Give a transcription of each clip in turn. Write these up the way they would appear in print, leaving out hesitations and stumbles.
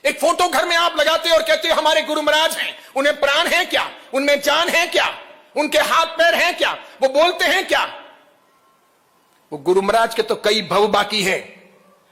एक फोटो घर में आप लगाते और कहते हो हमारे गुरु महाराज हैं, उन्हें प्राण है क्या, उनमें जान है क्या, उनके हाथ पैर हैं क्या, वो बोलते हैं क्या? वो गुरु महाराज के तो कई भव बाकी है।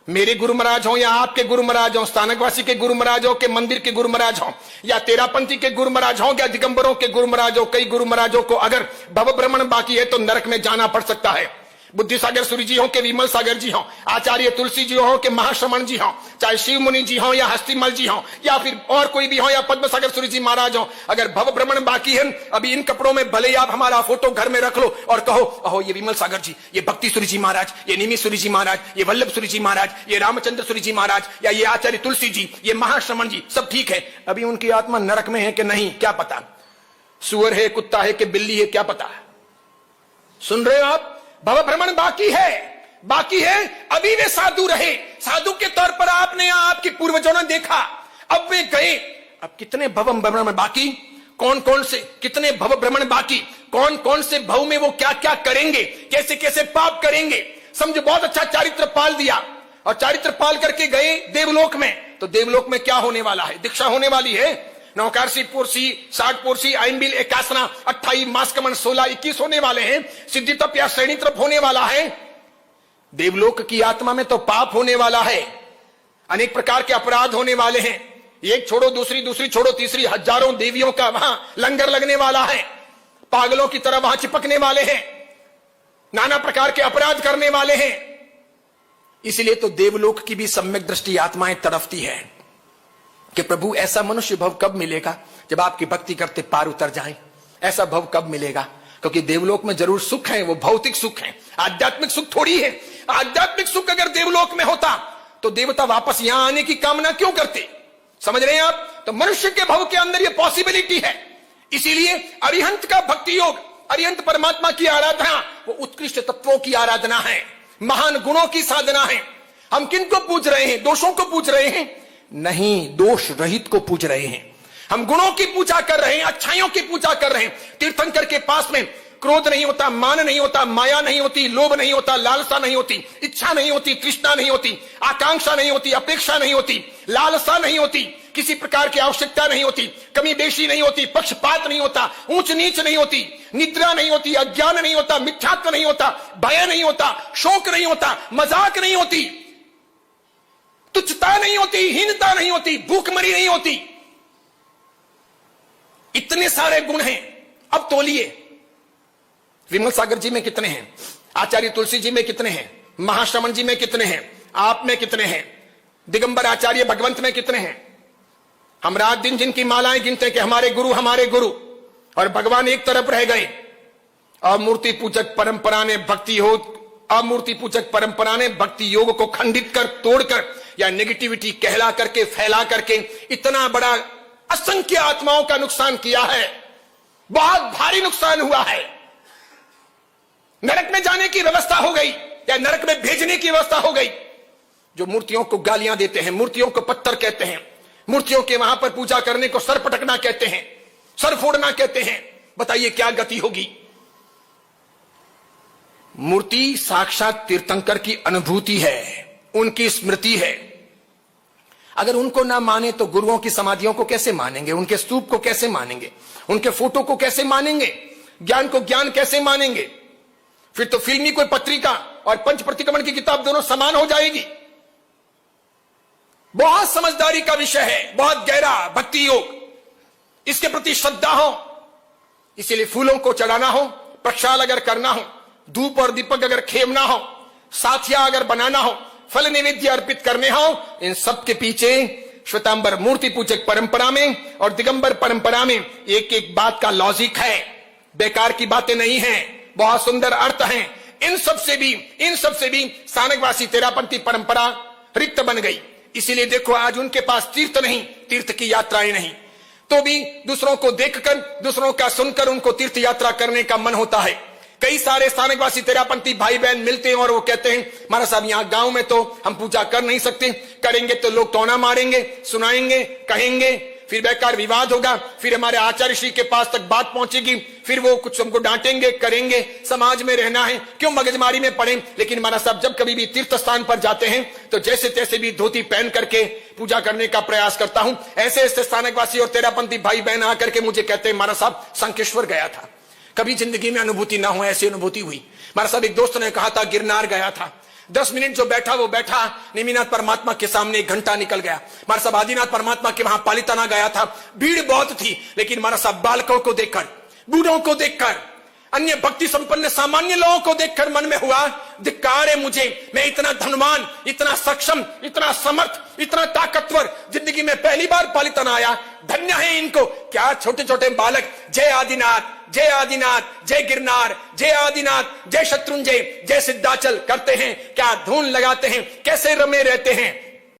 मेरे गुरु महाराज हो या आपके गुरु महाराज हो, स्थानकवासी के गुरु महाराज हो, के मंदिर के गुरु महाराज हो, या तेरापंथी के गुरु महाराज हो, या दिगंबरों के गुरु महाराज हो, कई गुरु महाराजों को अगर भव भ्रमण बाकी है तो नरक में जाना पड़ सकता है। बुद्धि सागर सूरी जी हो के विमल सागर जी हो, आचार्य तुलसी जी हो के महाश्रमण जी हो, चाहे शिव मुनि जी हो या हस्तिमल जी हो, या फिर और कोई भी हो, या पद्म सागर सूरी जी महाराज हो, अगर भव भ्रमण बाकी है, अभी इन कपड़ों में भले ही आप हमारा फोटो घर में रख लो और कहो अहो ये विमल सागर जी, ये भक्ति सूरी जी महाराज, ये निमि सूरी जी महाराज, ये वल्लभ सूरी जी महाराज, ये रामचंद्र सूरी जी महाराज, या ये आचार्य तुलसी जी, ये महाश्रमण जी, सब ठीक है। अभी उनकी आत्मा नरक में है कि नहीं क्या पता, सुअर है, कुत्ता है कि बिल्ली है, क्या पता। सुन रहे हो आप? भव भ्रमण बाकी है। अभी वे साधु रहे, साधु के तौर पर आपने आपके पूर्वजों ने देखा, अब वे गए। अब कितने भव भ्रमण बाकी, कौन कौन से कितने भव भ्रमण बाकी, कौन कौन से भव में वो क्या क्या करेंगे, कैसे कैसे पाप करेंगे। समझो बहुत अच्छा चारित्र पाल दिया और चारित्र पाल करके गए देवलोक में, तो देवलोक में क्या होने वाला है? दीक्षा होने वाली है। नौकारसी पुरसी 60 पुरसी आइनबिल 81 28 मासकमन 16 21 होने वाले हैं। सिद्धि तप या श्रेणी तरफ होने वाला है। देवलोक की आत्मा में तो पाप होने वाला है, अनेक प्रकार के अपराध होने वाले हैं। एक छोड़ो दूसरी, दूसरी छोड़ो तीसरी, हजारों देवियों का वहां लंगर लगने वाला है। पागलों की तरह वहां चिपकने वाले हैं, नाना प्रकार के अपराध करने वाले हैं। इसलिए तो देवलोक की भी सम्यक दृष्टि आत्माएं तड़पती है कि प्रभु ऐसा मनुष्य भव कब मिलेगा जब आपकी भक्ति करते पार उतर जाएं। ऐसा भव कब मिलेगा? क्योंकि देवलोक में जरूर सुख है, वो भौतिक सुख है, आध्यात्मिक सुख थोड़ी है। आध्यात्मिक सुख अगर देवलोक में होता तो देवता वापस यहां आने की कामना क्यों करते? समझ रहे हैं आप? तो मनुष्य के भव के अंदर ये पॉसिबिलिटी है। इसीलिए अरिहंत का भक्ति योग, अरिहंत परमात्मा की आराधना वो उत्कृष्ट तत्वों की आराधना है, महान गुणों की साधना है। हम किनको पूज रहे हैं? दोषों को पूज रहे हैं? नहीं, दोष रहित को पूज रहे हैं। हम गुणों की पूजा कर रहे हैं, अच्छाइयों की पूजा कर रहे हैं। तीर्थंकर के पास में क्रोध नहीं होता, मान नहीं होता, माया नहीं होती, लोभ नहीं होता, लालसा नहीं होती, इच्छा नहीं होती, तृष्णा नहीं होती, आकांक्षा नहीं होती, अपेक्षा नहीं होती, लालसा नहीं होती, किसी प्रकार की आवश्यकता नहीं होती, कमी बेशी नहीं होती, पक्षपात नहीं होता, ऊंच नीच नहीं होती, निद्रा नहीं होती, अज्ञान नहीं होता, मिथ्यात्व नहीं होता, भय नहीं होता, शोक नहीं होता, मजाक नहीं होती, तुच्छता नहीं होती, हीनता नहीं होती, भूखमरी नहीं होती। इतने सारे गुण हैं। अब तोलिए, विमल सागर जी में कितने हैं, आचार्य तुलसी जी में कितने हैं, महाश्रमण जी में कितने हैं, आप में कितने हैं, दिगंबर आचार्य भगवंत में कितने हैं। हम रात दिन जिनकी मालाएं गिनते कि हमारे गुरु, और भगवान एक तरफ रह गए। अमूर्ति पूजक परंपरा ने भक्ति योग, अमूर्ति पूजक परंपरा ने भक्ति योग को खंडित कर, तोड़कर, या नेगेटिविटी कहला करके, फैला करके इतना बड़ा असंख्य आत्माओं का नुकसान किया है। बहुत भारी नुकसान हुआ है। नरक में जाने की व्यवस्था हो गई, या नरक में भेजने की व्यवस्था हो गई। जो मूर्तियों को गालियां देते हैं, मूर्तियों को पत्थर कहते हैं, मूर्तियों के वहां पर पूजा करने को सर पटकना कहते हैं, सर फोड़ना कहते हैं, बताइए क्या गति होगी। मूर्ति साक्षात तीर्थंकर की अनुभूति है, उनकी स्मृति है। अगर उनको ना माने तो गुरुओं की समाधियों को कैसे मानेंगे, उनके स्तूप को कैसे मानेंगे, उनके फोटो को कैसे मानेंगे, ज्ञान को ज्ञान कैसे मानेंगे? फिर तो फिल्मी कोई पत्रिका और पंच प्रतिक्रमण की किताब दोनों समान हो जाएगी। बहुत समझदारी का विषय है, बहुत गहरा भक्ति योग, इसके प्रति श्रद्धा हो। इसीलिए फूलों को चढ़ाना हो, प्रक्षाल अगर करना हो, धूप और दीपक अगर खेमना हो, साथिया अगर बनाना हो, फल निवेद्य अर्पित करने हो, इन सब के पीछे श्वेतांबर मूर्ति पूजक परंपरा में और दिगंबर परंपरा में एक एक बात का लॉजिक है। बेकार की बातें नहीं हैं, बहुत सुंदर अर्थ हैं। इन सब से भी स्थानकवासी तेरापंथी परंपरा रिक्त बन गई। इसीलिए देखो आज उनके पास तीर्थ नहीं, तीर्थ की यात्राएं नहीं, तो भी दूसरों को देखकर, दूसरों का सुनकर उनको तीर्थ यात्रा करने का मन होता है। कई सारे स्थानकवासी तेरापंथी भाई बहन मिलते हैं और वो कहते हैं महाराज साहब यहाँ गांव में तो हम पूजा कर नहीं सकते, करेंगे तो लोग टोना मारेंगे, सुनाएंगे, कहेंगे, फिर बेकार विवाद होगा, फिर हमारे आचार्य श्री के पास तक बात पहुंचेगी, फिर वो कुछ हमको डांटेंगे, करेंगे। समाज में रहना है, क्यों मगजमारी में पड़े। लेकिन महाराज साहब जब कभी भी तीर्थ स्थान पर जाते हैं तो जैसे तैसे भी धोती पहन करके पूजा करने का प्रयास करता हूं। ऐसे ऐसे स्थानकवासी और तेरापंथी भाई बहन आकर के मुझे कहते हैं महाराज साहब शंखेश्वर गया था, कभी जिंदगी में अनुभूति ना हो, ऐसी अनुभूति हुई। महाराज साहब एक दोस्त ने कहा था गिरनार गया था, 10 मिनट जो बैठा वो बैठा नेमिनाथ परमात्मा के सामने, 1 घंटा निकल गया। महाराज साहब आदिनाथ परमात्मा के वहां पालिताना गया था, भीड़ बहुत थी, लेकिन महाराज साहब बालकों को देखकर, बूढ़ों को देखकर, अन्य भक्ति संपन्न सामान्य लोगों को देखकर मन में हुआ धिक्कार है मुझे, मैं इतना धनवान, इतना सक्षम, इतना समर्थ, इतना ताकतवर जिंदगी में पहली बार पालिताना आया, धन्य है इनको। क्या छोटे छोटे बालक जय आदिनाथ, जय आदिनाथ, जय गिरनार, जय आदिनाथ, जय शत्रुंजय, जय सिद्धाचल करते हैं, क्या धून लगाते हैं, कैसे रमे रहते हैं।